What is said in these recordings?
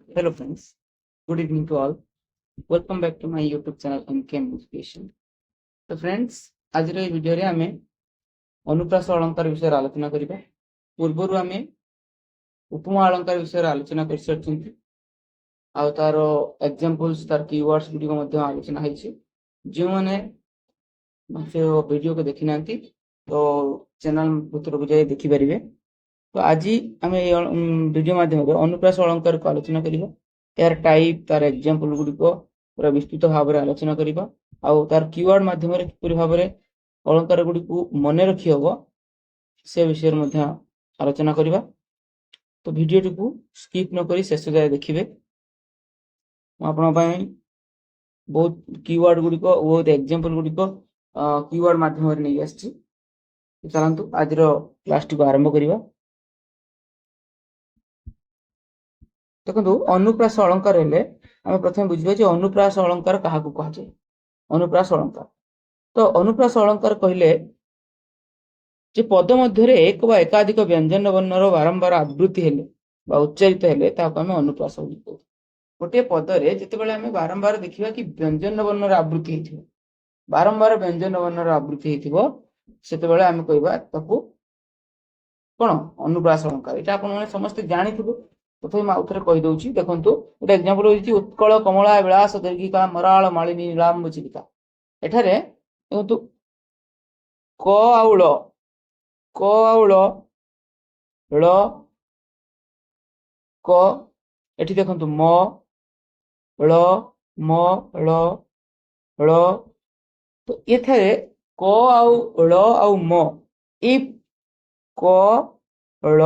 Hello friends, good evening to all. Welcome back to my YouTube channel MKM Education. तो friends आज video आम अनुप्रास अलंकार विषय आलोचना करबा। पूर्वर आम उपमा अलंकार विषय आलोचना कर सारी आ तार एग्जांपल्स तार कीवर्ड्स गुडी आलोचना होइछि। जो मैंने से वीडियो को देखि नांती तो चैनल भीतर को जाई देखि परिबे। तो आज आम वीडियो माध्यम अनुप्रास अलंकार को आलोचना करबा। यार टाइप तार एग्जांपल गुडी को पूरा विस्तृत भाव में आलोचना करबा। आउ तार कीवर्ड माध्यम रे किपरि भाव में अलंकार गुडी को मने रखि हबो से विषय मध्ये आलोचना करबा। तो वीडियो को स्किप न करी शेष जाय देखिबे। आपण पई बहुत कीवर्ड गुडी को बहुत एग्जांपल गुडी को कीवर्ड माध्यम रे नै आछि। चलंतु आज रो क्लास को आरंभ करबा। देखो अनुप्रास अलंकार हेले आम प्रथम बुझा अनुप्रास अलंकार क्या कहुए। अनुप्रास अलंकार तो अनुप्रास अलंकार कहले पद मध्य एक बा एकाधिक व्यंजन वर्णर बारंबार आवृत्ति हेले बा उच्चारित हेले आम अनुप्रास कहू। गोटे पदरे जितेबाला आम बारंबार देखा कि व्यंजन वर्णर आवृत्ति हो बारंबार व्यंजन वर्णर आवृत्ति होते आम कहवा कौन अनुप्रास अलंकार। यहाँ आप समस्त जानी प्रथम आउ थे कहीदे देखो गोटे एक्जामपल हो उत्कल कमला विलास दीर्घिका मराल मालिनी नीलाम्ब चिलिका। एठारे देखो क आउ ल ळ क एठी देखो म ळ म ळ ळ। तो एठारे क आउ ळ आउ म ए क ळ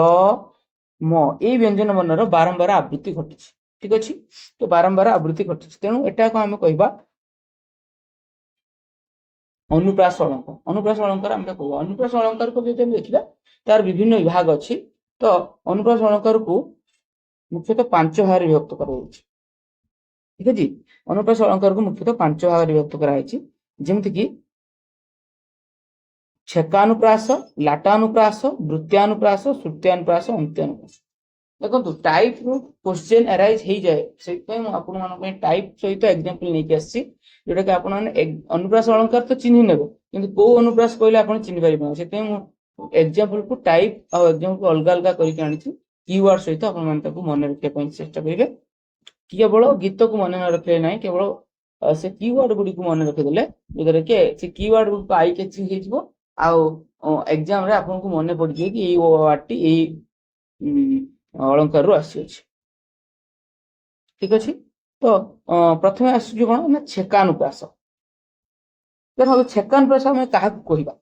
म ए व्यंजन वर्णर बारंबार आवृत्ति घटी। ठीक अच्छे। तो बारंबार आवृत्ति घटी तेणु एटा को आम कहवा अनुप्रास अलंकार। अनुप्रास अलंकार आम कहू। अनुप्रास अलंकार को जो देखा तार विभिन्न विभाग अच्छी। तो अनुप्रास अलंकार को मुख्यतः 5 भाग विभक्त कर। ठीक है जी। अनुप्रास अलंकार को मुख्यतः 5 भाग विभक्त कराई जेमति कि छेकानुप्रास लाटानुप्रास वृत्त्यानुप्रास श्रुत्यानुप्रास अंत्यानुप्रास। देखो टाइप रू क्वेश्चन अराइज हो जाए से टाइप सहित एग्जांपल नहीं आसी जोटा कि आपण अनुप्रास अलंकार तो चिन्ह नेबे किंतु को अनुप्रास कहले आपण चिन्ह पारिबे से एग्जांपल को टाइप आ एग्जांपल अलग अलग करके आनी कीवर्ड सहित आपण मन ताको मन रखिया पई चेष्टा करिवे। केवल गीत को मन न रखले नहीं केवल से कीवर्ड गुडी को मन रखि देले जोदरे के से कीवर्ड को आई कैचिंग हे जिवो आ एग्जाम रे आपण को मन पड़ जे कि ए वर्ड टी ए अलंकार रु आसी अछि। ठीक अछि। तो प्रथम आसु कोन ना छेकानुप्रास। देखो छेकानुप्रास हम काहा को कहिबा।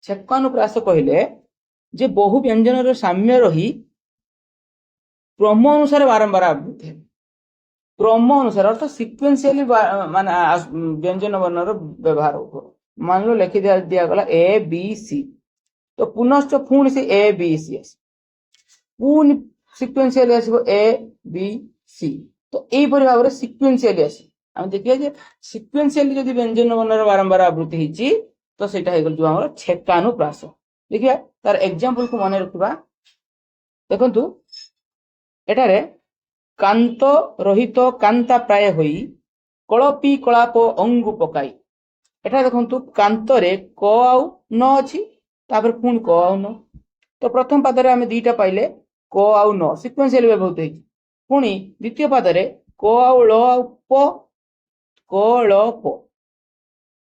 छेकानुप्रास कहले जे बहु व्यंजन रो साम्य रही क्रम अनुसार बारंबार आवृत्ति है। क्रम अनुसार अर्थात सिक्वेंशियली माने व्यंजन वर्ण रो व्यवहार हो। मान लो लिखि दिया गला ए बी सी तो पुनश्च पुणी से ए बी सी आसी पुणी सिक्वेंशियली आसीबो ए बी सी। तो एई परि भाबरे सिक्वेंशियली आसी हम देखिया जे सिक्वेंशियली जदि व्यंजन वर्णर बारंबार आवृत्ति हिची तो सेटा हे गल जो हमर छेकानुप्रास। देखिया तार एग्जांपल को माने रखबा। देखंतु एटारे कांत रहित कांता प्राय होई कलपी कलाप अंगु पकाई। एटा देखंतु कांतरे क आउ न अछि तापर पुणी क आउ न। तो प्रथम पादरे आमे दुईटा पाइले क आउ न सिक्वेंशियल व्यवहार होई। पुणी द्वितीय पादरे क आउ ल आउ प क ल प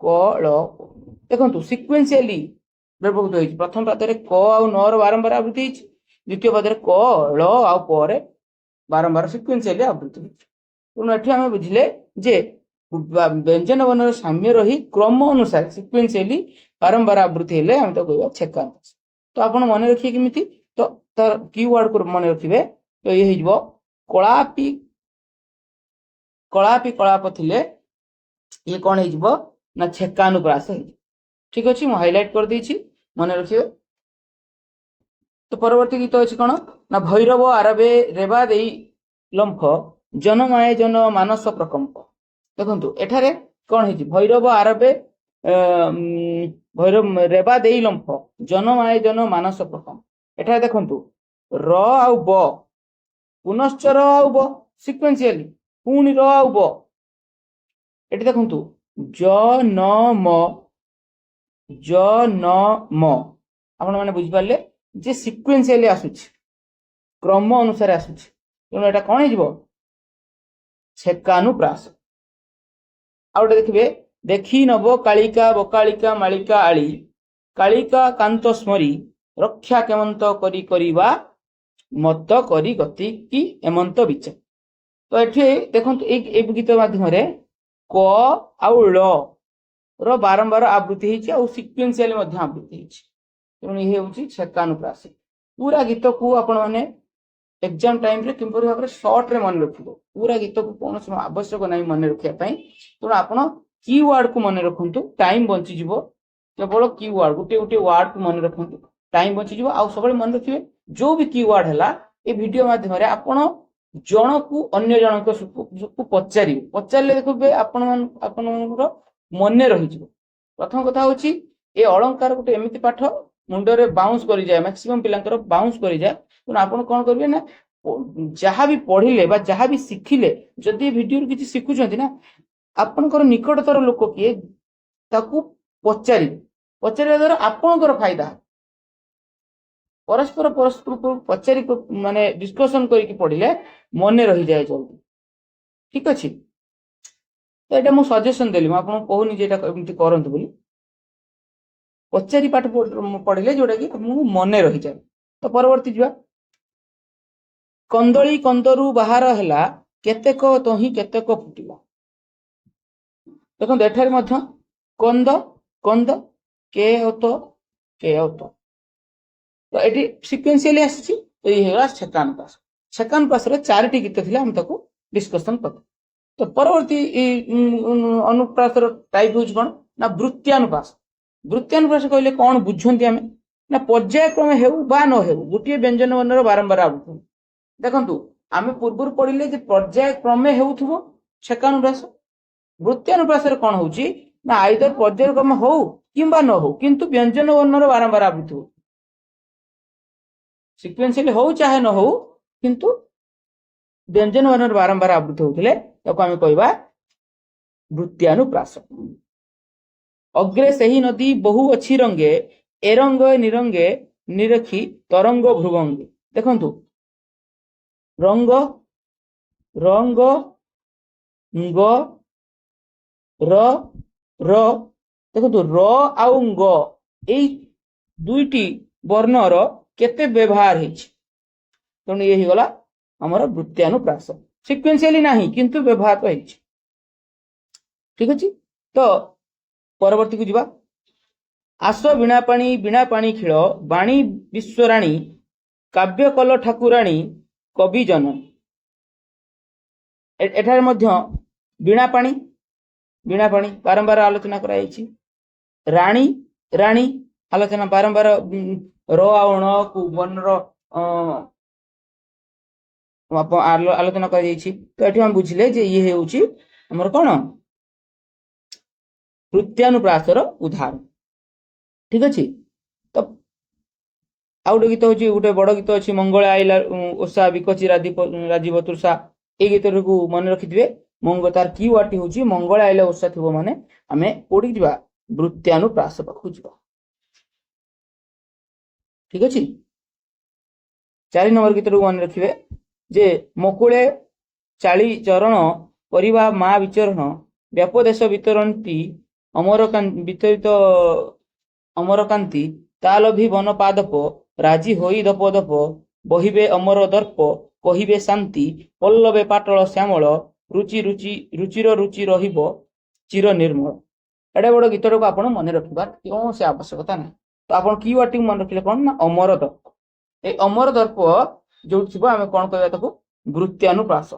क ल प। देखंतु सिक्वेंशियली व्यवहार होई। प्रथम पादरे क आउ न रो बारंबार आवृत्ति हिच द्वितीय पादरे क ल आउ प रे बारंबार सिक्वेंशियली आवृत्ति हिच। तेणु एठी आमे बुझिले जे व्यंजन वर्णर साम्य रही क्रम अनुसार सिक्वेंशियली बारंबार आवृत्ति हेले हम तो कहबा छेकानुप्रास। तो आपण मन रखिए केमिति तो तार कीवर्ड को मन रखिबे। तो ये हिजबो कलापी कलापी कलाप थिले ये कोन हिजबो ना छेकानुप्रास हिजबो। ठीक अछि। मु हाइलाइट कर देछि मन रखिए। तो परवर्ती गीत अछि कोन ना भैरव आरबे रेबा देई लंफ जनमाय जन मानस प्रकंप। देखंतु एठारे कोन हिजि भैरव आरबे भैरव रेबा देई लंफ जनमाय जन मानस प्रकंप। एठारे देखंतु र आउ ब पुनश्च र आउ ब सिक्वेन्शियली पुणी र आउ ब एटी देखंतु ज न म ज न म आपण माने बुझि पारले जे सिक्वेन्शियली आसुछि क्रम अनुसार आसुछि तेणु एटा कोन हिजबो छेकानुप्रास आउटे देखिबे देखी नब कालिका बकालिका मालिका आली कालिका कांत स्मरी रक्षा केमंत करी करिबा मत करी गति की एमंत विचार तो एठी देखंतु ए गीत माध्यम रे क आउ ल रो बारंबार आवृत्ति हिची आ सिक्वेन्शियली मध्ये आवृत्ति हिची तेणु ये होची छेकानुप्रास पूरा गीत को आपण माने एग्जाम टाइम रे किंपरि भाबरे शॉर्ट रे मन रखिबो पूरा गीत को कोनोस आवश्यक नै मन रखिया पई तो आपण कीवर्ड को मन रखंतु टाइम बंची जिवो केवल कीवर्ड गोटे गोटे वर्ड को मन रखंतु टाइम बंची जिवो आ सबले मन रखिबे जो भी कीवर्ड हला ए वीडियो माध्यम रे आपण जण को अन्य जण को पचारि पचारले देखबे आपण मन रहि जिवो प्रथम कथा होची ए अलंकार गोटे एमिति पाठ मुंडरे बाउंस करि जाय मैक्सिमम पिलांकर बाउंस करि जाय तो आपण कोन करबे ना जहाँ भी पढ़िले बा जहाँ भी शिखिले जदि वीडियो किसी शिखुचंती ना आपनकर निकटतर लोक किए ताकू पचारि पचारिया द्वारा आपनकर फायदा परस्पर परस्पर को पचारि माने डिस्कशन करके पढ़िले मन रही जाए जल्दी ठीक अछि तो एटा मु सजेशन देली म आपन कहूनी जे एटा एमति करंतु बोली पचारि पाठ पढ़िले जोटा कि मु मन रही जाए तो परवर्ती जिवा कंदली कंदरू बाहर हैला केतेक तही केतेक फुटिला देखो एठारे मध्य कंद कंद के होतो तो एटी सिक्वेन्शियली आसी तो ये होला सेकंड पास रे चारटी गीत थिला हम ताको डिस्कशन कर तो परवर्ती अनुप्रास रो टाइप होज कोन ना वृत्त्यानुप्रास कहले कोन बुझंती हमें ना पर्यायक्रम हेउ बा न हेउ गुटिए व्यंजन वर्णर बारंबार आवृत्ति देखंतु आमे पूर्व पढ़िले जे पर्यायक्रमे हेउथबो छेकानुप्रास वृत्त्यानुप्रास रे कोन होउची ना आइदर पर्यायक्रम हो किंबा न हो किंतु व्यंजन वर्णर बारंबार आवृत्ति हो सिक्वेन्शियली हो चाहे न हो किंतु व्यंजन वर्णर बारंबार आवृत्ति होथिले ताको आमे कहबा वृत्त्यानुप्रास अग्रे सही नदी बहु अछि रंगे एरंग निरंगे निरखी तरंग भ्रुवंगे देखंतु रंग रंग ग र र देखो र आउ ग ए दुईटी वर्णर केते व्यवहार हेछि तेणु ये ही गला हमर वृत्त्यानुप्रास सिक्वेन्शियली नाही किंतु व्यवहार तो हेछि ठीक अछि तो परवर्ती को जिबा आस बिना पानी खेल बाणी विश्वराणी काव्य कल ठाकुराणी कवि जन एठार मध्य बिना पानी बारंबार आलोचना करा राणी राणी आलोचना बारंबार र आउण को वर्णर आलोचना करा तो एठी हम बुझिले जे ये हेउची हमर कोन वृत्त्यानुप्रासर उदाहरण ठीक अछि तो आउटे गीत होची गोटे बड़ गीत अछि मंगल आइला ओसा विकची राजीव तुषा ए गीत को मन रखिथिबे मंगल तार की वाटी होची मंगल आइला ओसा थिबो माने हमें कोडी जिबा वृत्त्यानुप्रास पाखु जिबा ठीक अछि 4 नंबर गीत को मन रखिबे जे मकुळे चाली चरण परिवा मा विचरण व्यापदेश वितरंती वितरित अमरकांति तालभि वन पादप राजी होई दप दप बहिबे अमर दर्प कहिबे शांति पल्लवे पाटल श्यामल रुचि रुचि रुचिर रुचि रहिबो चिर निर्मल एडे बड़ गीत को आपण मन रखिबा क्यों से आवश्यकता ना तो आपण की वाटी मन रखिले कोन ना अमर दर्प ए अमर दर्प जो थिबो हमें कोन कहबा ताको वृत्त्यानुप्रास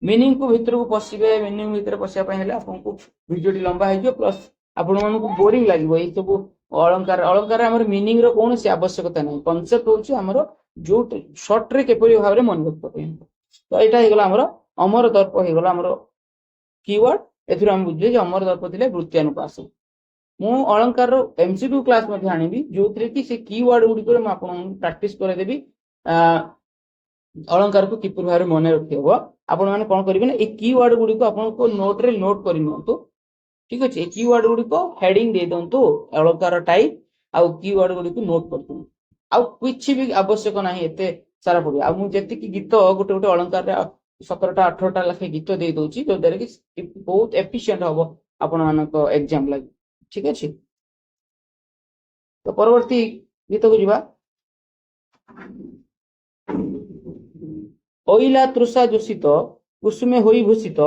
मीनिंग को भीतर को पसिबे मीनिंग भीतर पसिया पय हेले आपन को वीडियो टी लंबा हे जो प्लस आपन मन को बोरिंग लागबो ए सब अलंकार हमर मीनिंग रो कोन से आवश्यकता नै कांसेप्ट होची हमर जो शॉर्ट रे केपरि भाव रे मन रखतो तो एटा हे गला हमर अमर दर्प हे गला हमर कीवर्ड एथुर हम बुझले जे अमर दर्प थिले वृत्त्यानुप्रास ମୁଁ अलंकार एमसीक्यू क्लास मध्ये आनिबी जोथिरे कि से कीवर्ड गुडी को मैं आपन प्रैक्टिस करे देबी अलंकार को किपर भारे मने रखिबो आपण माने कोन करिवे ना ए कीवर्ड गुडी को आपन को नोट रे नोट करि नंतु ठीक अछि ए कीवर्ड गुडी को हेडिंग दे दंतु अलंकार टाइप आ कीवर्ड गुडी को नोट करतु आ किछि भी आवश्यक नाही एते सारा पड़ी आ मु जेति कि गीत गोटे गोटे अलंकार रे 17टा 18टा लाखे गीत दे दउची जो दरे कि बहुत एफिशिएंट हबो आपण मानक एग्जाम लागि ठीक अछि तो परवर्ती गीत को जिबा ओइला तृषा जोषित कुसुमे होई भूषित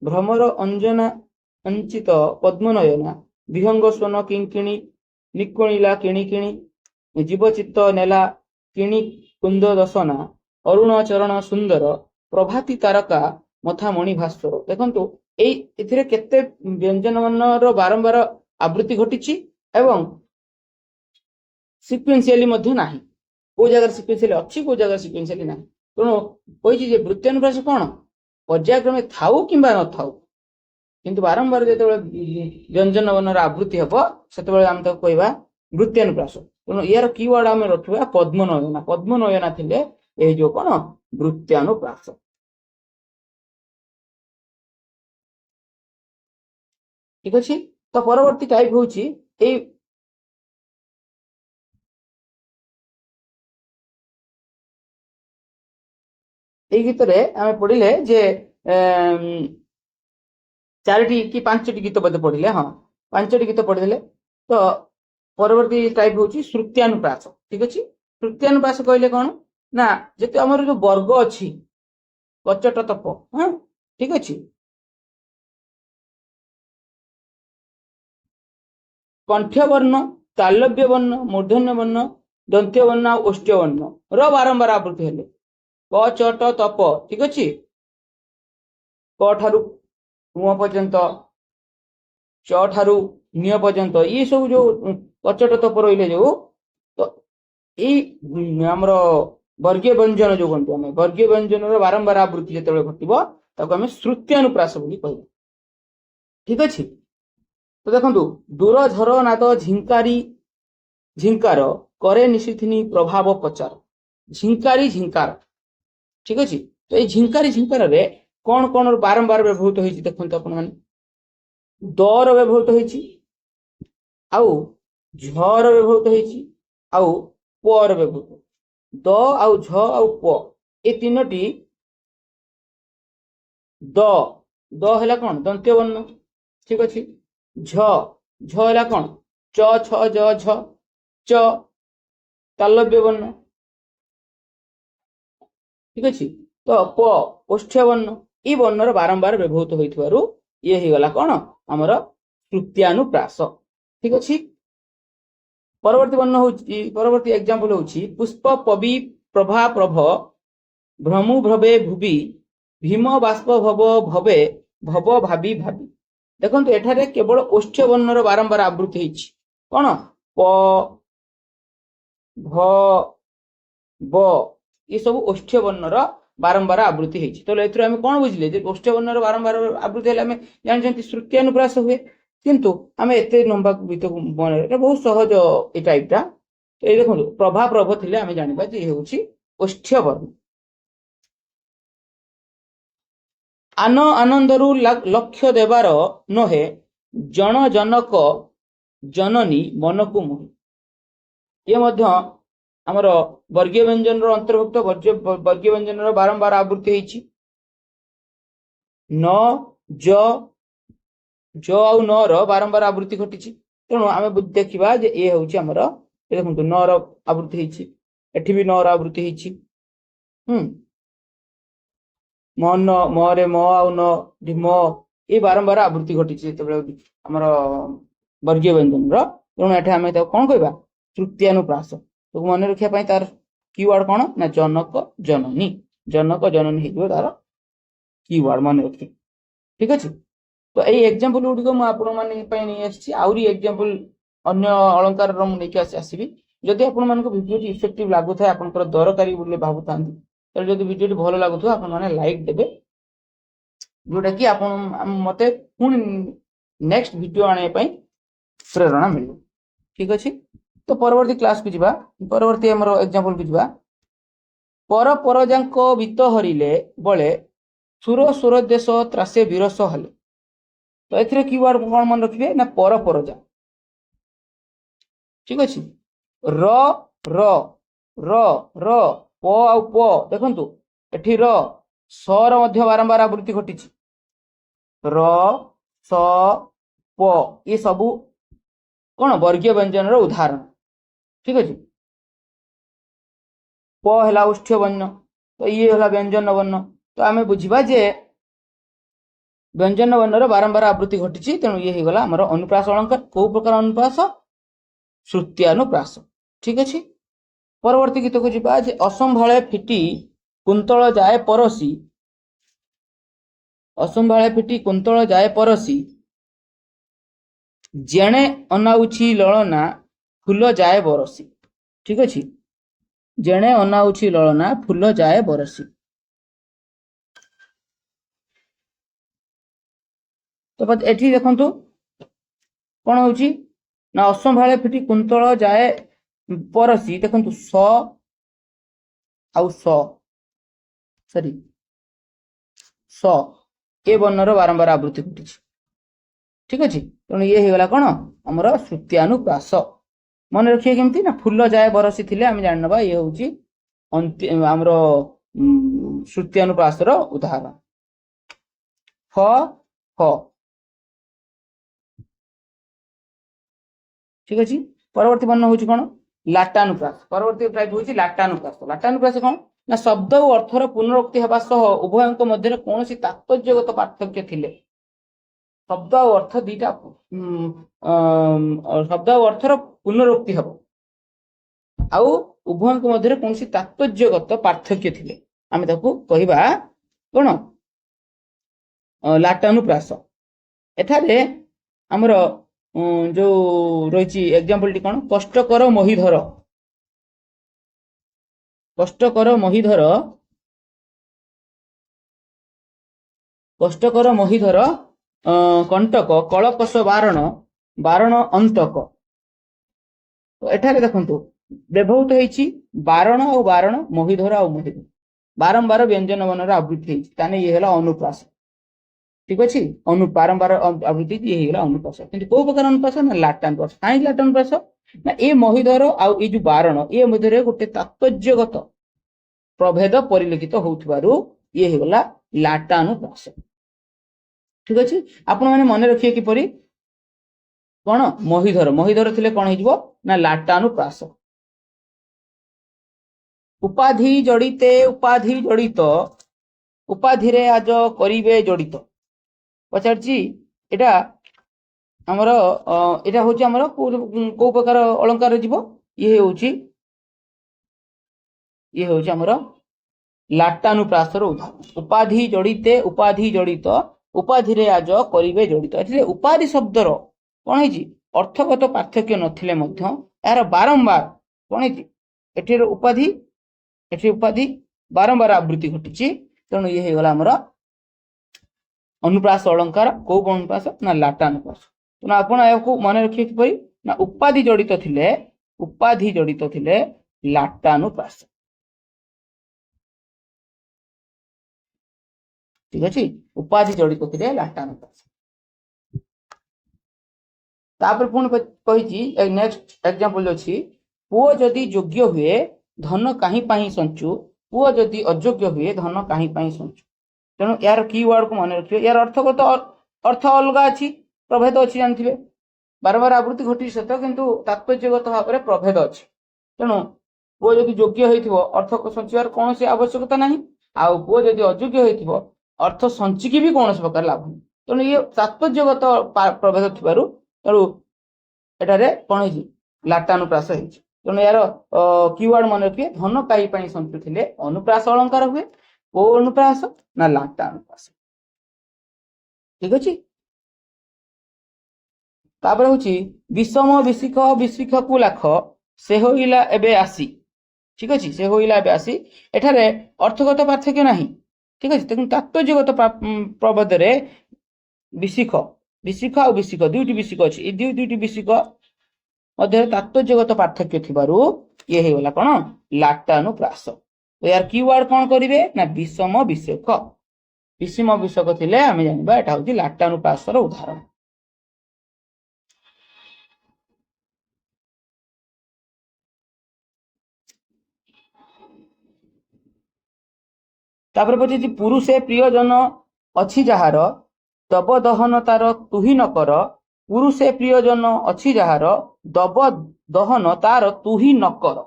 भ्रमर अंजना अंचित पद्मनयना विहंग स्वर्ण किंकिणी निकुणिला किणी किणी जीवचित्त नेला किणी कुंद दशना अरुण चरण सुंदर प्रभाती तारका मथा मणि भास्वर देखंतु एथिरे केते व्यंजन वर्णर बारंबार आवृत्ति घटिछि एवं सिक्वेन्शियली मध्ये नाही को जगह सिक्वेन्शियली अछि को जगह सिक्वेन्शियली नाही तेणु कहि जे वृत्त्यानुप्रास कोन पर्यायक्रमे थाउ किंबा न थाउ किंतु बारंबार जेते व्यंजन वर्णर आवृत्ति हबो सेते बेले हम त कहबा वृत्त्यानुप्रास तेणु यार कीवर्ड हम रखिबा पद्मनयना थिले ए जो कोन वृत्त्यानुप्रास ठीक अछि तो परवर्ती टाइप होछि ए गीत रे आमे पढिले जे चारिटी कि पांचटी गीत बदे पढिले हां पांचटी गीत पढिले तो परवर्ती टाइप होछि श्रुत्यानुप्रास ठीक अछि श्रुत्यानुप्रास कहले कोन ना जेते हमर जो वर्ग अछि कचट तप हां ठीक अछि कंठ्य वर्ण तालव्य वर्ण मूर्धन्य वर्ण दंत्य वर्ण ओष्ठ्य वर्ण र बारंबार आवृत्ति हेले क चट तप ठीक अछि क ठारु उ पर्यंत च ठारु निय पर्यंत ये सब जो कचट तप रहिले जो तो ए हमरो वर्गीय व्यंजन जो गंतु हम वर्गीय व्यंजन रो बारंबार आवृत्ति जेतेबे घटिबो ताको हम श्रुत्यानुप्रास बोली कहू ठीक अछि तो देखंतु दूर झर नाद झिंकारी झिंकार करे निशिथिनी प्रभाव पचार झिंकारी झिंकार ठीक अछि तो ए झिंकारी झिंकार रे कोन बारंबार व्यवहृत होइछि देखंतु अपन माने दर व्यवहृत होइछि आउ झर व्यवहृत होइछि आउ पर व्यवहृत द आउ झ आउ प ए तीनोटी द द हैला कोन दंत्य वर्ण ठीक अछि झ झ हैला कोन च छ ज झ च तालव्य वर्ण ठीक अछि तो प ओष्ठ्य वर्ण ई वर्णर बारंबार व्यवहृत होइथवारु ये ही गला कोन हमर श्रुत्यानुप्रास ठीक अछि परवर्ती वर्ण होछि परवर्ती एग्जांपल होछि पुष्प पवि प्रभा प्रभ भ्रमु भ्रवे भुवि भीम बाष्प भव भवे भव भाबी भाबी देखंतु एठारे केवल ओष्ठ्य वर्णर बारंबार आवृत्ति होइछि कोन प भ ब ये सब ओष्ठ्य वर्णर बारंबार आवृत्ति होइछि तो एथरो हम कोन बुझिले जे ओष्ठ्य वर्णर बारंबार आवृत्ति हेले हम जानछंती श्रुत्यानुप्रास हुए किंतु हमें एते लंबा गीत एटा बहुत सहज ए टाइपटा ए देखंतु प्रभा प्रभ थिले हम जानिबा जे हेउछि ओष्ठ्य वर्ण आन आनंदरु लक्ष्य देवार नहे जन जनक जननी मनकु मोहि ये मध्य हमर वर्गीय व्यंजन रो अंतर्भुक्त वर्गीय व्यंजन रो बारंबार आवृत्ति होइछि न ज ज आउ न रो बारंबार आवृत्ति घटिछि तेणु आमे देखिबा जे ए होउछि हमर देखंतु न रो आवृत्ति होइछि एठी भी न रो आवृत्ति होइछि मन मरे म आउ न ढिम ए बारंबार आवृत्ति घटिछि जेतेबेले हमर वर्गीय व्यंजन रो तेणु एठी आमे त कोन कहबा श्रुत्यानुप्रास तो मन रखिया पई तार कीवर्ड कोन ना जनक जननी हेजो तार कीवर्ड मन रखि ठीक अछि तो ए एग्जांपल गुडी को म आपन माने पई नै आछि आउरी एग्जांपल अन्य अलंकार रो नै के आसीबी जदि आपन मान को वीडियो इफेक्टिव लागु थाय आपन कर दरकारी बोले भाबु तांती तो जदि वीडियो भलो लागु तो आपन माने लाइक देबे जोटा कि आपन मते पुन नेक्स्ट वीडियो आने पई प्रेरणा मिले। ठीक अच्छे तो परवर्ती क्लास को जीवा परवर्ती आमर एग्जांपल को जीवा पर परजांक बीत हरिले बळे सुर सुर देश त्रासे विरस हले तो एथिरे कीवर्ड कौन मन रखिए ना पर परजा। ठीक अच्छे र र र र प आउ प देखंतु एठी र सर मध्य बारंबार आवृत्ति घटी र स प ये सबू कौन वर्गीय व्यंजन उदाहरण। ठीक अच्छे प है उष्ठ्य वर्ण तो ये है व्यंजन वर्ण तो आम बुझा जे व्यंजन वर्ण बारंबार आवृत्ति घटी तेणु ये होगा आमर अनुप्रास अलंकार कौ प्रकार अनुप्रास श्रुत्यानुप्रास। ठीक अच्छे परवर्ती गीत को जीवा जे असंभाळे फिटी कुंतल जाए परसी असंभाळे फिटी कुंतल जाए परसी जेणे अनाउछि ललना फूल जाए बरसी। ठीक अच्छे जेणे अनाउछि ललना फूल जाए बरसी तो एठी देखंतु कौन होची ना असंभाळे फिटी कुंतल जाए परसी देखंतु स आउ स सॉरी स ए वर्णर बारंबार आवृत्ति घटी। ठीक अच्छे तेणु ये होगा कौन आमर श्रुत्यानुप्रास मन रखिए केमती ना फूल जाए बरसी थिले आम जान नबा ये होची आमर श्रुत्यानुप्रास उदाहरण फ फ। ठीक अच्छे परवर्ती वर्ण होची कौन लाटानुप्रास परवर्ती टाइप होची लाटानुप्रास। लाटानुप्रास कौन ना शब्द और अर्थर पुनरुक्ति हेबा सह उभयंक मध्य कौन तात्पर्यगत पार्थक्य थिले शब्द और अर्थ दीटा शब्द और अर्थर पुनरुक्ति हम आउ उभय मध्य कौन तात्पर्यगत पार्थक्य थिले आम कहवा कौन लाटानुप्रास। एठारे आमर जो रही एग्जांपल टी कौन कष्टकर महीधर कष्टकर महीधर कष्टकर महीधर कंटक कलकस बारण बारण अंतक तो एठारे देखंतु व्यवहृत होईची बारण और बारण महीधर और महीधर बारंबार व्यंजन वर्णर आवृत्ति होईची ताने ये होला अनुप्रास। ठीक अच्छे बारंबार आवृत्ति ये होला अनुप्रास किंतु को प्रकार अनुप्रास ना लाटानुप्रास काई लाटानुप्रास ना ए महीधर आउ ए जो बारण ए मध्यरे गोटे तात्पर्यगत प्रभेद परिलक्षित होउथबारु ये होला लाटानुप्रास। ठीक अच्छे आपण माने मन रखिए किपरि कौन महीधर महीधर थिले कौन हो ना लाटानुप्रास। उपाधि जड़िते उपाधि जड़ित उपाधि रे आज करिवे जड़ित पचारची एटा हमर एटा होची हमर को प्रकार अलंकार जीवो ये होची हमर लाटानुप्रास रो उदाहरण उपाधि जड़िते उपाधि जड़ित उपाधि रे आज करिवे जड़ित एथिले उपाधि शब्दर कौन है अर्थगत पार्थक्य नथिले मध्य यार बारंबार कौन है एठी उपाधि एठी उपाधि बारंबार आवृत्ति घटी तेणु ये होगा आमर अनुप्रास अलंकार कौ अनुप्रास ना लाटानुप्रास। तेणु आपण आपको मन रखिए किपरि ना उपाधि जड़ित थिले लाटानुप्रास। ठीक अच्छे उपाधि जड़ित थिले लाटानुप्रास। तापर पुणी कही नेक्स्ट एग्जांपल अछि पुओ जदि योग्य हुए धन कहीं पाही संचु पुओ जदि अयोग्य हुए धन कहीं पाही संचु तेणु यार कीवर्ड को मन रखिए यार अर्थगत अर्थ अलग अच्छी प्रभेद अच्छी जानते बारंबार आवृत्ति घटी सत किंतु तात्पर्यगत भाव में प्रभेद अच्छी तेणु पुओ जदि योग्य हो अर्थ संचार कौन से आवश्यकता ना आउ पुओ जदि अयोग्य हो अर्थ संचिकी भी कौन प्रकार लाभ नहीं तेणु ये तात्पर्यगत प्रभेद थी तेणु एठारे कौन है लाटानुप्रास है तेणु यार कीवर्ड मन रखिए धन काई पाई संचु थिले अनुप्रास अलंकार हुए को अनुप्रास ना लाटानुप्रास। ठीक अच्छे तापर होची विषम विशिख विशिख को लाख से होइला एबे आसी। ठीक अच्छे से होइला एबे आसी एठारे अर्थगत पार्थक्य नाही। ठीक अच्छे तेणु तात्पर्यगत प्रभेद रे विशिख ବିଶିକ ଆଉ ବିଶିକ ଦୁଇଟି ବିଶିକ ଅଛି, ଏ ଦୁଇଟି ବିଶିକ ମଧ୍ୟରେ ତାତ୍ପର୍ଯ୍ୟଗତ ପାର୍ଥକ୍ୟ ଥିବାରୁ ଇଏ ହେଇଗଲା କଣ ଲାଟାନୁପ୍ରାସ। ୟାର କିୱାର୍ଡ କଣ କରିବେ ନା ବିଷମ ବିଷେକ। ବିଷମ ବିଷକ ଥିଲେ ଆମେ ଜାଣିବା ଏଟା ହଉଛି ଲାଟାନୁପ୍ରାସର ଉଦାହରଣ। ତାପରେ ପଚାରିଛି ପୁରୁଷେ ପ୍ରିୟଜନ ଅଛି ଯାହାର ଦବ ଦହନ ତାର ତୁହି ନ କର। ପୁରୁଷେ ପ୍ରିୟଜନ ଅଛି ଯାହାର ଦବ ଦହନ ତାର ତୁହି ନ କର।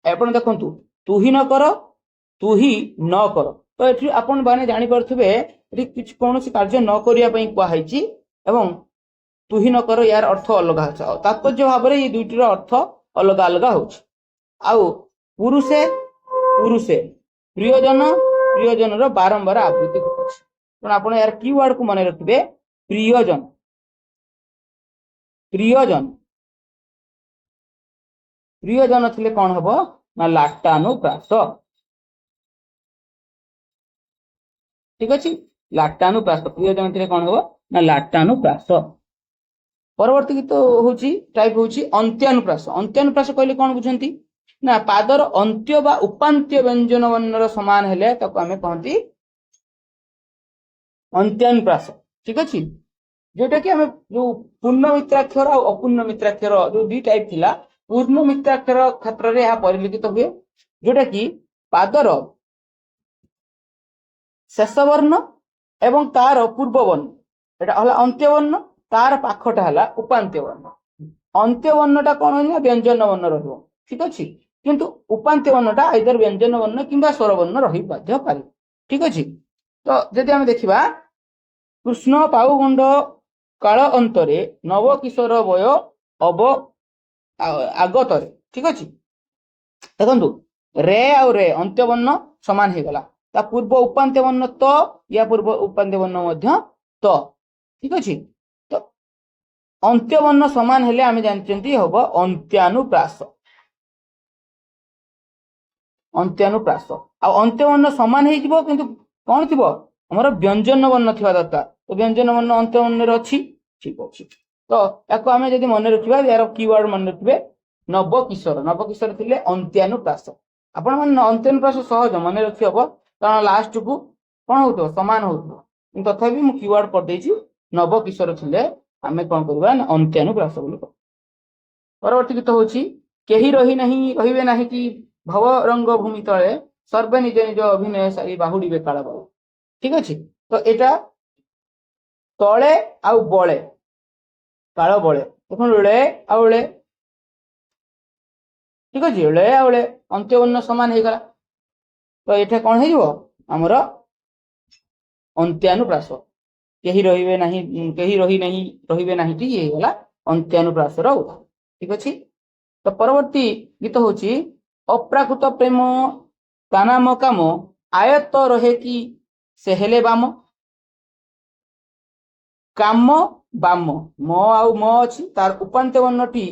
ଆପଣ ଦେଖନ୍ତୁ ତୁହି ନ କର ତୁହି ନ କର, ତ ଏଠି ଆପଣ ମାନେ ଜାଣିପାରୁଥିବେ ଏଠି କିଛି କୌଣସି କାର୍ଯ୍ୟ ନ କରିବା ପାଇଁ କୁହାଯାଇଛି ଏବଂ ତୁହି ନ କର ୟାର ଅର୍ଥ ଅଲଗା ଅଛି। ଆଉ ତାତ୍ପର୍ଯ୍ୟ ଭାବରେ ଏଇ ଦୁଇଟିର ଅର୍ଥ ଅଲଗା ଅଲଗା ହଉଛି। ଆଉ ପୁରୁଷେ ପୁରୁଷେ ପ୍ରିୟଜନ ପ୍ରିୟଜନର ବାରମ୍ବାର ଆବୃତ୍ତି ଘଟୁଛି। ତେଣୁ ଆପଣ ୟାର କିୱାର୍ଡକୁ ମନେ ରଖିବେ ପ୍ରିୟଜନ। ପ୍ରିୟଜନ ପ୍ରିୟଜନ ଥିଲେ କଣ ହବ ନା ଲାଟାନୁପ୍ରାସ। ଠିକ ଅଛି, ଲାଟାନୁପ୍ରାସ। ପ୍ରିୟଜନ ଥିଲେ କଣ ହବ ନା ଲାଟାନୁପ୍ରାସ। ପରବର୍ତ୍ତୀ ଗୀତ ହଉଛି ଟାଇପ ହଉଛି ଅନ୍ତ୍ୟାନୁପ୍ରାସ। ଅନ୍ତ୍ୟାନୁପ୍ରାସ କହିଲେ କଣ ବୁଝନ୍ତି ନା ପାଦର ଅନ୍ତ୍ୟ ବା ଉପାନ୍ତ୍ୟ ବ୍ୟଞ୍ଜନ ବର୍ଣ୍ଣର ସମାନ ହେଲେ ତାକୁ ଆମେ କହନ୍ତି ଅନ୍ତ୍ୟାନୁପ୍ରାସ। ଠିକ ଅଛି, ଯୋଉଟା କି ଆମେ ଯୋଉ ପୂର୍ଣ୍ଣ ମିତ୍ରାକ୍ଷର ଆଉ ଅପୂର୍ଣ୍ଣ ମିତ୍ରାକ୍ଷର ଯୋଉ ଦି ଟାଇପ ଥିଲା, ପୂର୍ଣ୍ଣ ମିତ୍ରାକ୍ଷର କ୍ଷେତ୍ରରେ ଏହା ପରିଲିଖିତ ହୁଏ ଯୋଉଟା କି ପାଦର ଶେଷ ବର୍ଣ୍ଣ ଏବଂ ତାର ପୂର୍ବ ବର୍ଣ୍ଣ ଏଟା ହେଲା ଅନ୍ତ୍ୟ ବର୍ଣ୍ଣ, ତାର ପାଖଟା ହେଲା ଉପାନ୍ତ୍ୟ ବର୍ଣ୍ଣ। ଅନ୍ତ୍ୟ ବର୍ଣ୍ଣଟା କଣ ହେଲା ବ୍ୟଞ୍ଜନ ବର୍ଣ୍ଣ ରହିବ। ଠିକ ଅଛି, କିନ୍ତୁ ଉପାନ୍ତ୍ୟ ବର୍ଣ୍ଣଟା ଆଇଦର ବ୍ୟଞ୍ଜନ ବର୍ଣ୍ଣ କିମ୍ବା ସ୍ୱର ବର୍ଣ୍ଣ ରହି ମଧ୍ୟ ପାରେ। ଠିକ ଅଛି, ତ ଯଦି ଆମେ ଦେଖିବା କୃଷ୍ଣ ପାଉଗଣ୍ଡ କାଳ ଅନ୍ତରେ ନବ କିଶୋର ବୟ ଅବ ଆଗତରେ। ଠିକ ଅଛି, ଦେଖନ୍ତୁ ରେ ଆଉ ରେ ଅନ୍ତ୍ୟ ବର୍ଣ୍ଣ ସମାନ ହେଇଗଲା, ତା ପୂର୍ବ ଉପାନ୍ତ୍ୟ ବର୍ଣ୍ଣ ତ, ୟା ପୂର୍ବ ଉପାନ୍ତ୍ୟ ବର୍ଣ୍ଣ ମଧ୍ୟ ତ। ଠିକ ଅଛି, ତ ଅନ୍ତ୍ୟ ବର୍ଣ୍ଣ ସମାନ ହେଲେ ଆମେ ଜାଣିଛନ୍ତି ହବ ଅନ୍ତ୍ୟାନୁପ୍ରାସ। ଅନ୍ତ୍ୟାନୁପ୍ରାସ। ଆଉ ଅନ୍ତ୍ୟ ବର୍ଣ୍ଣ ସମାନ ହେଇଯିବ କିନ୍ତୁ କଣ ଥିବ ଆମର ବ୍ୟଞ୍ଜନ ବର୍ଣ୍ଣ ଥିବା ଦରକାର। ତ ବ୍ୟଞ୍ଜନ ବର୍ଣ୍ଣ ଅନ୍ତ୍ୟ ବର୍ଣ୍ଣରେ ଅଛି। ଠିକ ଅଛି, ତ ୟାକୁ ଆମେ ଯଦି ମନେ ରଖିବା ୟାର କିୱାର୍ଡ ମନେ ରଖିବେ ନବ କିଶୋର। ନବ କିଶୋର ଥିଲେ ଅନ୍ତ୍ୟାନୁପ୍ରାସ। ଆପଣ ମାନେ ଅନ୍ତ୍ୟାନୁପ୍ରାସ ସହଜ ମନେ ରଖି ହବ କାରଣ ଲାଷ୍ଟକୁ କଣ ହଉଥିବ ସମାନ ହଉଥିବ, କିନ୍ତୁ ତଥାପି ମୁଁ କିୱାର୍ଡ କରିଦେଇଛି ନବ କିଶୋର ଥିଲେ ଆମେ କଣ କରିବା ନା ଅନ୍ତ୍ୟାନୁପ୍ରାସ ବୋଲି କହିବା। ପରବର୍ତ୍ତୀ ଗୀତ ହଉଛି କେହି ରହିବେ ନାହିଁ କି ଭବ ରଙ୍ଗ ଭୂମି ତଳେ ସର୍ବେ ନିଜ ନିଜ ଅଭିନୟ ସାରି ବାହୁଡିବେ କାଳ ବଳେ। ଠିକ ଅଛି, ତ ଏଟା ତଳେ ଆଉ ବଳେ କାଳ ବଳେ। ଦେଖନ୍ତୁ ଳେ ଆଉ ଳେ। ଠିକ ଅଛି, ଳେ ଆଉ ଳେ ଅନ୍ତ୍ୟ ବର୍ଣ୍ଣ ସମାନ ହେଇଗଲା, ତ ଏଠି କଣ ହେଇଯିବ ଆମର ଅନ୍ତ୍ୟାନୁପ୍ରାସ। କେହି ରହିବେ ନାହିଁ ଟି ହେଇଗଲା ଅନ୍ତ୍ୟାନୁପ୍ରାସର ଉଦାହରଣ। ଠିକ ଅଛି, ତ ପରବର୍ତ୍ତୀ ଗୀତ ହଉଛି ଅପ୍ରାକୃତ ପ୍ରେମ ତା ନାମ କାମ ଆୟତ ରହେ କି ସେ ହେଲେ ବାମ। କାମ ବାମ ମ ଆଉ ମ ଅଛି, ତାର ଉପାନ୍ତ୍ୟ ବର୍ଣ୍ଣଟି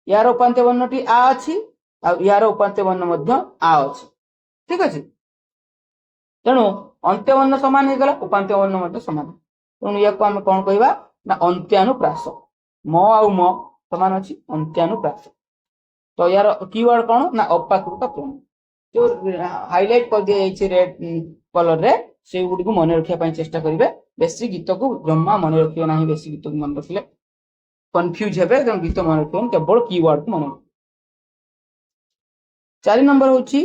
ୟାର ଉପାନ୍ତ୍ୟ ବର୍ଣ୍ଣଟି ଆ ଅଛି ଆଉ ୟାର ଉପାନ୍ତ୍ୟ ବର୍ଣ୍ଣ ମଧ୍ୟ ଆ ଅଛି। ଠିକ ଅଛି, ତେଣୁ ଅନ୍ତ୍ୟ ବର୍ଣ୍ଣ ସମାନ ହେଇଗଲା, ଉପାନ୍ତ୍ୟ ବର୍ଣ୍ଣ ମଧ୍ୟ ସମାନ। ତେଣୁ ୟାକୁ ଆମେ କଣ କହିବା ନା ଅନ୍ତ୍ୟାନୁପ୍ରାସ। ମ ଆଉ ମ ସମାନ ଅଛି, ଅନ୍ତ୍ୟାନୁପ୍ରାସ। ତ ୟାର କିୱାର୍ଡ କଣ ନା ଅପାକୃତ ପ୍ରେମ। ଯୋଉ ହାଇଲାଇଟ କରିଦିଆଯାଇଛି ରେଡ କଲରରେ ସେଇଗୁଡିକୁ ମନେ ରଖିବା ପାଇଁ ଚେଷ୍ଟା କରିବେ। ବେଶୀ ଗୀତକୁ ଜମା ମନେ ରଖିବେ ନାହିଁ, ବେଶୀ ଗୀତକୁ ମନେ ରଖିଲେ କନଫ୍ୟୁଜ ହେବେ, ତେଣୁ ଗୀତ ମନେ ରଖିବେନି, କେବଳ କିୱାର୍ଡକୁ ମନେ ରଖିବେ। 4 ନମ୍ବର ହଉଛି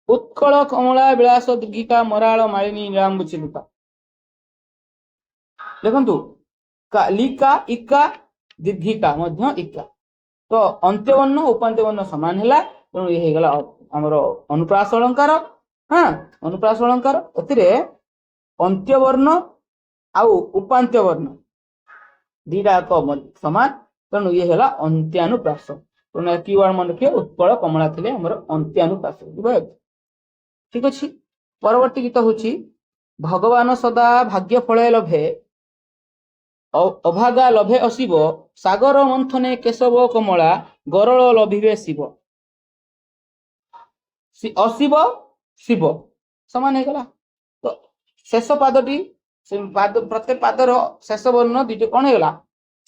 ଉତ୍କଳ କମଳା ବିଳାସ ଦୀର୍ଘିକା ମରାଳ ମାଳିନୀ ନୀଳାମ୍ବୁ ଚିଲୁକା। ଦେଖନ୍ତୁ ଲିକା ଇକା ଦୀର୍ଘିକା ମଧ୍ୟ ଇକା, ତ ଅନ୍ତ୍ୟ ବର୍ଣ୍ଣ ଉପାନ୍ତ୍ୟ ବର୍ଣ୍ଣ ସମାନ ହେଲା, ତେଣୁ ଇଏ ହେଇଗଲା ଆମର ଅନୁପ୍ରାସ ଅଳଙ୍କାର। ଅନୁପ୍ରାସ ଅଳଙ୍କାର ଏଥିରେ ଅନ୍ତ୍ୟ ବର୍ଣ୍ଣ ଆଉ ଉପାନ୍ତ୍ୟ ବର୍ଣ୍ଣ ଦିଟା ଏକ ସମାନ, ତେଣୁ ଇଏ ହେଲା ଅନ୍ତ୍ୟାନୁପ୍ରାସ। ତେଣୁ କିୱାର୍ଡ ମନେ ରଖିବେ ଉତ୍କଳ କମଳା ଥିଲେ ଆମର ଅନ୍ତ୍ୟାନୁପ୍ରାସ। ଠିକ ଅଛି, ପରବର୍ତ୍ତୀ ଗୀତ ହଉଛି ଭଗବାନ ସଦା ଭାଗ୍ୟ ଫଳେ ଲଭେ ଅଭାଗା ଲଭେ ଅଶିବ ସାଗର ମନ୍ଥନେ କେଶବ କମଳା ଗରଳ ଲଭିବେ ଶିବ। ଅଶିବ ଶିବ ସମାନ ହେଇଗଲା, ତ ଶେଷ ପାଦଟି प्रत्येक पादर शेष वर्ण दुईट कौन होगा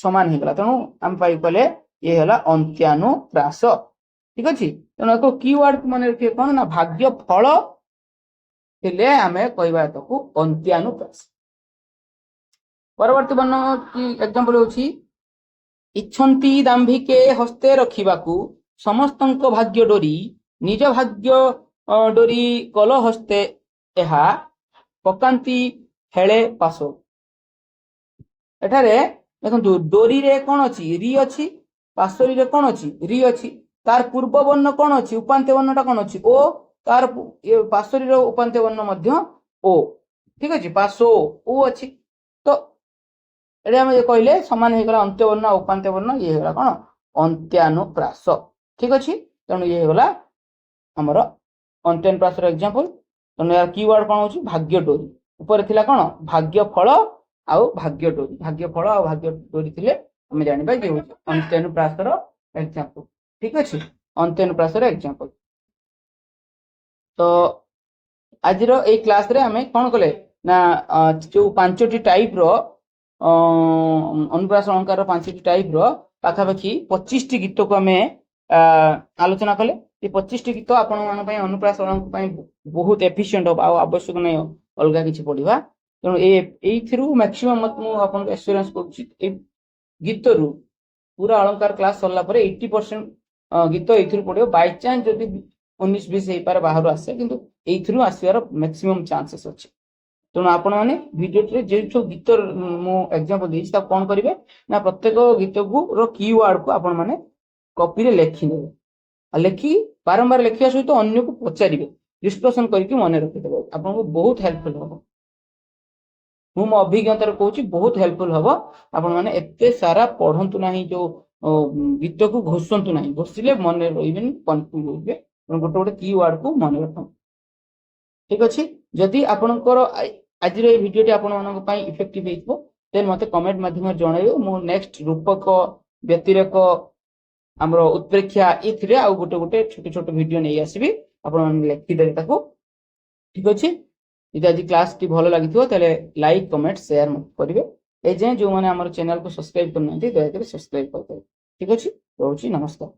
समान होगा तेणु आम पाइले ये है अंत्यानुप्रास ठीक अच्छे तेणु एक कीवर्ड मन रखिए कौन ना भाग्य फल थे आम कहवा ताको अंत्यानुप्रास। परवर्ती वर्ण की एग्जांपल होची इच्छन्ति दाम्भिके हस्ते रखिबाकू समस्तंक भाग्य डोरी निज भाग्य डोरी कल हस्ते एहा पकांती हेले पासो। एठारे देखंतु डोरी रे कोन अछि री अछि पासोरी रे कोन अछि री अछि तार पूर्व वर्ण कोन अछि उपांत्य वर्णटा कोन अछि ओ तार पासोरी रो उपांत्य वर्ण मध्य ओ ठीक अछि पासो ओ अछि तो एडे हम जे कहले समान हे गला अंत्य वर्ण उपांत्य वर्ण ये होला कोन अंत्यानुप्रास ठीक अछि तेणु ये होला हमर अंत्यानुप्रास रो एग्जांपल तेणु यार कीवर्ड कोन होछि भाग्य डोरी ऊपर थिला कोन भाग्य फल आउ भाग्य फल आउ भाग्य डोरी थिले हम जानिबा जे होछि अंत्यानुप्रास रो एग्जांपल ठीक अछि अंत्यानुप्रास रो एग्जांपल। तो आज रो ए क्लास रे हमें कोन कले ना जो पांचटी टाइप रो अनुप्रास अलंकार पांचटी टाइप रो पाखापाखि 25 टी गीत को हमें आलोचना कले 25 टी गीत आपण मान पई अनुप्रास अलंकार बहुत एफिशिएंट हो आवश्यक नहीं अलग किसी पढ़ा तेणु ये मैक्सिमम मु आपन एश्योरेंस कर गीत रु पूरा अलंकार क्लास सरला 80% गीत ये पढ़ो बाय चांस जदि 19-20 हो पारे बाहर आसे किंतु एथरू आसवार मैक्सिमम चांसेस अच्छे तेणु आपण मैंने भिडियो जो सब गीत मु एग्जांपल देछि ता कोन करिवे ना प्रत्येक गीत को रो कीवर्ड को आपण माने कॉपी रे लिखि नेबे लिखि बारंबार लिखिया सहित अन्य को पचारिबे डिस्कशन करके मन रखिदेबे आपन को बहुत हेल्पफुल हो मु मो अभिज्ञता रे कहूची बहुत हेल्पफुल हो आपण माने एते सारा पढंतु नाही जो गीत को घोषंतु नाही घोषिले मन रहिबेन कंफ्यूज होइबे गोटे गोटे कीवर्ड को मन रखम ठीक अछि जदि आपनकर आज रे वीडियो आपण मानक पई इफेक्टिव हेइबो देन मते कमेंट माध्यम जणाइबो मु नेक्स्ट रूपक व्यतिरेक हमरो उत्प्रेक्षा इथरे आ गोटे गोटे छोटे छोटे वीडियो नै आसीबी आपण मान लिखि देबे ताको ठीक अछि यदि आज क्लास टी भलो लागिथिबो तले लाइक कमेंट शेयर करिवे ए जे जो माने हमर चैनल को सब्सक्राइब करनांती दया कर सब्सक्राइब करते ठीक अछि रहउची नमस्कार।